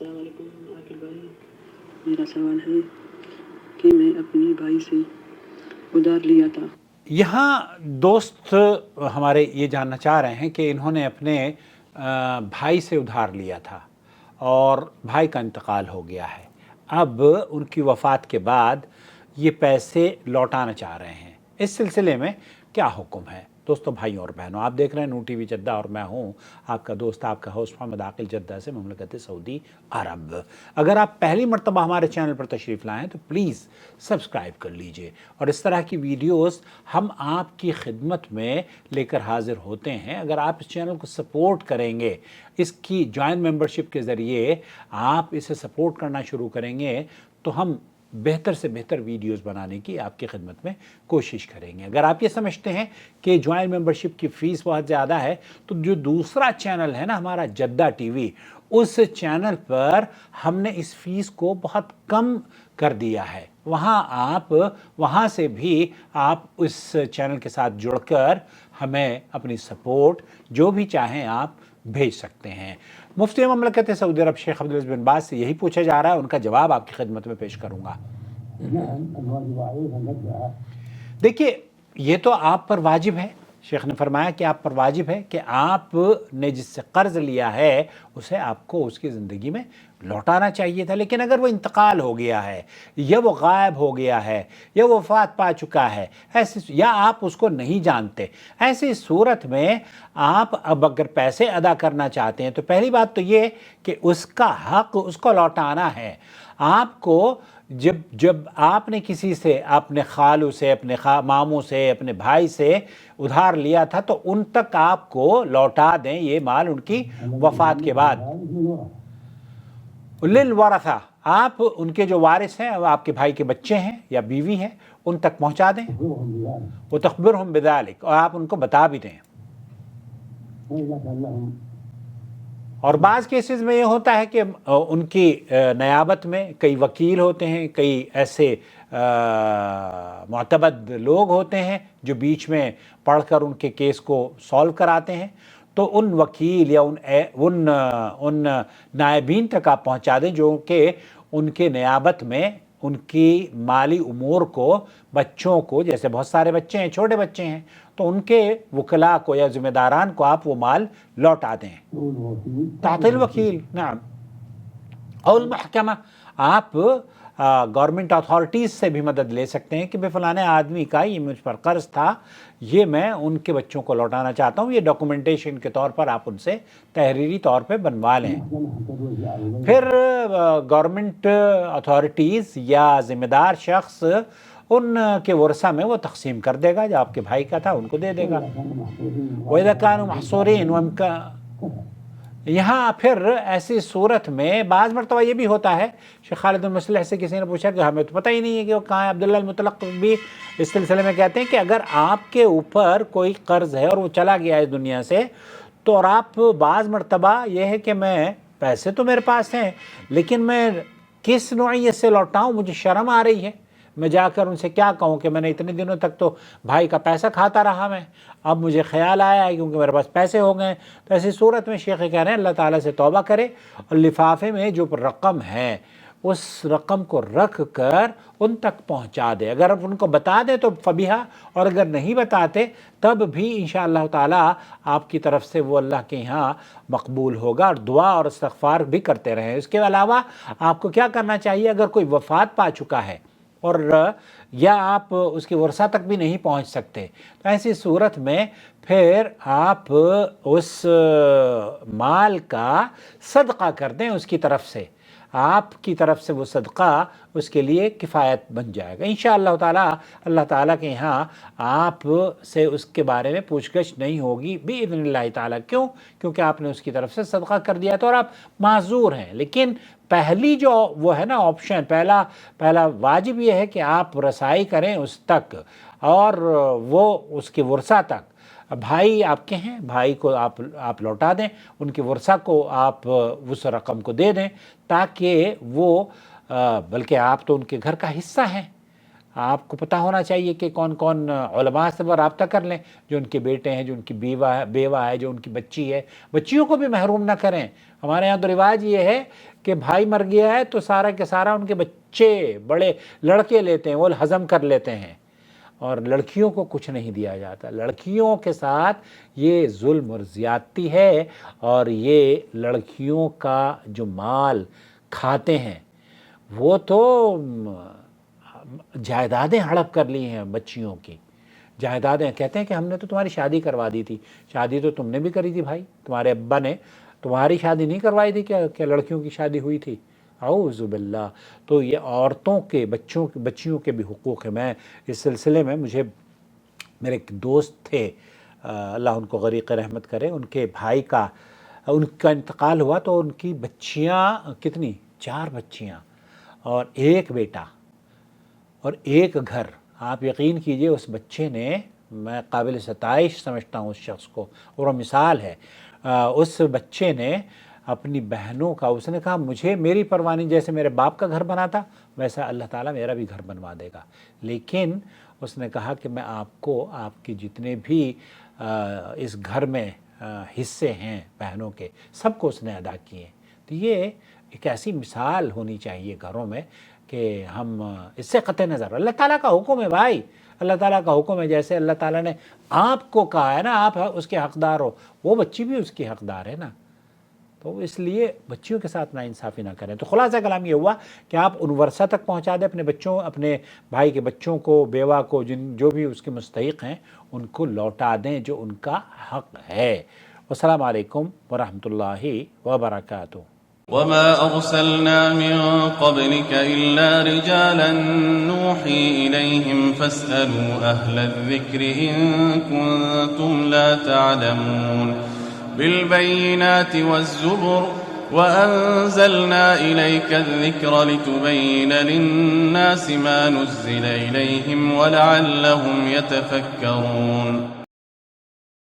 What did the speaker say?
अस्सलाम वालेकुम आकिब भाई, मेरा सवाल है कि मैं अपने भाई से उधार लिया था। यहाँ दोस्त हमारे ये जानना चाह रहे हैं कि इन्होंने अपने भाई से उधार लिया था और भाई का इंतकाल हो गया है। अब उनकी वफ़ात के बाद ये पैसे लौटाना चाह रहे हैं। इस सिलसिले में क्या हुक्म है? दोस्तों, भाइयों और बहनों, आप देख रहे हैं नू टीवी जद्दा और मैं हूं आपका दोस्त, आपका होस्ट मोहम्मद आकिल, जद्दा से ममलकत सऊदी अरब। अगर आप पहली मरतबा हमारे चैनल पर तशरीफ़ लाएँ तो प्लीज़ सब्सक्राइब कर लीजिए और इस तरह की वीडियोस हम आपकी खिदमत में लेकर हाजिर होते हैं। अगर आप इस चैनल को सपोर्ट करेंगे, इसकी जॉइंट मेंबरशिप के ज़रिए आप इसे सपोर्ट करना शुरू करेंगे तो हम बेहतर से बेहतर वीडियोस बनाने की आपकी खिदमत में कोशिश करेंगे। अगर आप ये समझते हैं कि जॉइंट मेंबरशिप की फ़ीस बहुत ज़्यादा है तो जो दूसरा चैनल है ना हमारा जद्दा टीवी, उस चैनल पर हमने इस फ़ीस को बहुत कम कर दिया है। वहाँ से भी आप उस चैनल के साथ जुड़कर हमें अपनी सपोर्ट जो भी चाहें आप भेज सकते हैं। मुफ्ती ममलकत सऊदी अरब शेख अब्दुल अज़ीज़ बिन बाज़ से यही पूछा जा रहा है, उनका जवाब आपकी खिदमत में पेश करूँगा। देखिए, ये तो आप पर वाजिब है। शेख ने फरमाया कि आप पर वाजिब है कि आपने जिससे कर्ज़ लिया है उसे आपको उसकी ज़िंदगी में लौटाना चाहिए था। लेकिन अगर वो इंतकाल हो गया है या वो गायब हो गया है या वो वफ़ात पा चुका है, ऐसे या आप उसको नहीं जानते, ऐसी सूरत में आप अब अगर पैसे अदा करना चाहते हैं तो पहली बात तो ये कि उसका हक़ उसको लौटाना है। आपको जब आपने किसी से, अपने खालू से, अपने मामू से, अपने भाई से उधार लिया था तो उन तक आपको लौटा दें ये माल उनकी वफ़ात के बाद। लिल वरसा, आप उनके जो वारिस हैं, आपके भाई के बच्चे हैं या बीवी हैं, उन तक पहुंचा दें। वो तख़बिरहुम बिज़ालिक, और आप उनको बता भी दें। और बाज़ केसेस में ये होता है कि उनकी नियाबत में कई वकील होते हैं, कई ऐसे मुअतबद लोग होते हैं जो बीच में पढ़कर उनके केस को सॉल्व कराते हैं। तो उन वकील या उन नायबीन तक आप पहुंचा दें जो कि उनके नियाबत में उनकी माली उमूर को, बच्चों को, जैसे बहुत सारे बच्चे हैं, छोटे बच्चे हैं, तो उनके वकला को या ज़िम्मेदारान को आप वो माल लौटा दें। तातिल वकील, नाम, और महकमा, आप गवर्नमेंट अथॉरिटीज़ से भी मदद ले सकते हैं कि भाई फ़लाने आदमी का ये मुझ पर कर्ज़ था, ये मैं उनके बच्चों को लौटाना चाहता हूँ, ये डॉक्यूमेंटेशन के तौर पर आप उनसे तहरीरी तौर पे बनवा लें। फिर गवर्नमेंट अथॉरिटीज़ या ज़िम्मेदार शख्स उनके वर्सा में वो तकसीम कर देगा, जो आपके भाई का था उनको दे देगा। वइज़ा कानू महसूरीन, उनका यहाँ फिर ऐसी सूरत में बाज़ मरतबा ये भी होता है। शेख खालिद बिन मुस्लिह से किसी ने पूछा कि हमें तो पता ही नहीं है कि वो कहाँ है। अब्दुल्लाह अल-मुतलक़ भी इस सिलसिले में कहते हैं कि अगर आपके ऊपर कोई कर्ज़ है और वो चला गया है दुनिया से, तो और आप बाज़ मरतबा ये है कि मैं पैसे तो मेरे पास हैं लेकिन मैं किस नौइयत से लौटाऊँ, मुझे शर्म आ रही है, मैं जाकर उनसे क्या कहूँ कि मैंने इतने दिनों तक तो भाई का पैसा खाता रहा मैं, अब मुझे ख्याल आया है क्योंकि मेरे पास पैसे हो गए। तो ऐसी सूरत में शेख कह रहे हैं अल्लाह ताला से तौबा करे और लिफाफे में जो रकम है उस रकम को रख कर उन तक पहुँचा दे। अगर आप उनको बता दें तो फबीहा, और अगर नहीं बताते तब भी इंशाअल्लाह ताला आपकी तरफ से वो अल्लाह के यहाँ मकबूल होगा, और दुआ और इस्तिग़फ़ार भी करते रहें। इसके अलावा आपको क्या करना चाहिए, अगर कोई वफ़ात पा चुका है और या आप उसके वर्सा तक भी नहीं पहुंच सकते, तो ऐसी सूरत में फिर आप उस माल का सदका कर दें उसकी तरफ से। आपकी तरफ से वो सदका उसके लिए किफ़ायत बन जाएगा इंशाअल्लाह ताला। अल्लाह ताला के यहाँ आप से उसके बारे में पूछगछ नहीं होगी बिइज़्निल्लाह ताला। क्यों? क्योंकि आपने उसकी तरफ से सदका कर दिया तो और आप माज़ूर हैं। लेकिन पहली जो वो है ना ऑप्शन, पहला वाजिब ये है कि आप रसाई करें उस तक और वो उसके वर्सा तक। भाई आपके हैं, भाई को आप लौटा दें, उनके वर्सा को आप उस रकम को दे दें ताकि वो बल्कि आप तो उनके घर का हिस्सा हैं, آپ کو پتہ ہونا چاہیے کہ کون کون علماء سے وہ رابطہ کر لیں، جو ان کے بیٹے ہیں، جو ان کی بیوہ ہے، جو ان کی بچی ہے، بچیوں کو بھی محروم نہ کریں۔ ہمارے یہاں تو رواج یہ ہے کہ بھائی مر گیا ہے تو سارا کے سارا ان کے بچے بڑے لڑکے لیتے ہیں، وہ ہضم کر لیتے ہیں، اور لڑکیوں کو کچھ نہیں دیا جاتا۔ لڑکیوں کے ساتھ یہ ظلم اور زیادتی ہے، اور یہ لڑکیوں کا جو مال کھاتے ہیں وہ تو جائیدادیں ہڑپ کر لی ہیں بچیوں کی، جائیدادیں۔ کہتے ہیں کہ ہم نے تو تمہاری شادی کروا دی تھی۔ شادی تو تم نے بھی کری تھی بھائی، تمہارے ابا نے تمہاری شادی نہیں کروائی تھی کہ لڑکیوں کی شادی ہوئی تھی؟ اعوذ باللہ۔ تو یہ عورتوں کے بچیوں کے بھی حقوق ہیں۔ میں اس سلسلے میں میرے ایک دوست تھے، اللہ ان کو غریق رحمت کرے، ان کے بھائی کا انتقال ہوا تو ان کی بچیاں کتنی، 4 بچیاں اور 1 بیٹا اور 1 گھر۔ آپ یقین کیجئے اس بچے نے، میں قابل ستائش سمجھتا ہوں اس شخص کو، اور وہ مثال ہے۔ اس بچے نے اپنی بہنوں کا، اس نے کہا مجھے میری پرواہ نہیں، جیسے میرے باپ کا گھر بنا تھا ویسا اللہ تعالیٰ میرا بھی گھر بنوا دے گا، لیکن اس نے کہا کہ میں آپ کو آپ کے جتنے بھی اس گھر میں حصے ہیں بہنوں کے، سب کو اس نے ادا کیے۔ تو یہ ایک ایسی مثال ہونی چاہیے گھروں میں کہ ہم اس سے قطع نظر، اللہ تعالیٰ کا حکم ہے بھائی، اللہ تعالیٰ کا حکم ہے، جیسے اللہ تعالیٰ نے آپ کو کہا ہے نا آپ اس کے حقدار ہو، وہ بچی بھی اس کی حقدار ہے نا، تو اس لیے بچیوں کے ساتھ ناانصافی نہ کریں۔ تو خلاصہ کلام یہ ہوا کہ آپ ان ورثہ تک پہنچا دیں اپنے بچوں، اپنے بھائی کے بچوں کو، بیوہ کو، جو بھی اس کے مستحق ہیں ان کو لوٹا دیں جو ان کا حق ہے۔ والسلام علیکم ورحمۃ اللہ وبرکاتہ۔ وما أرسلنا من قبلك إلا رجالا نوحي إليهم فاسألوا أهل الذكر إن كنتم لا تعلمون بالبينات والزبر وأنزلنا إليك الذكر لتبين للناس ما نزل إليهم ولعلهم يتفكرون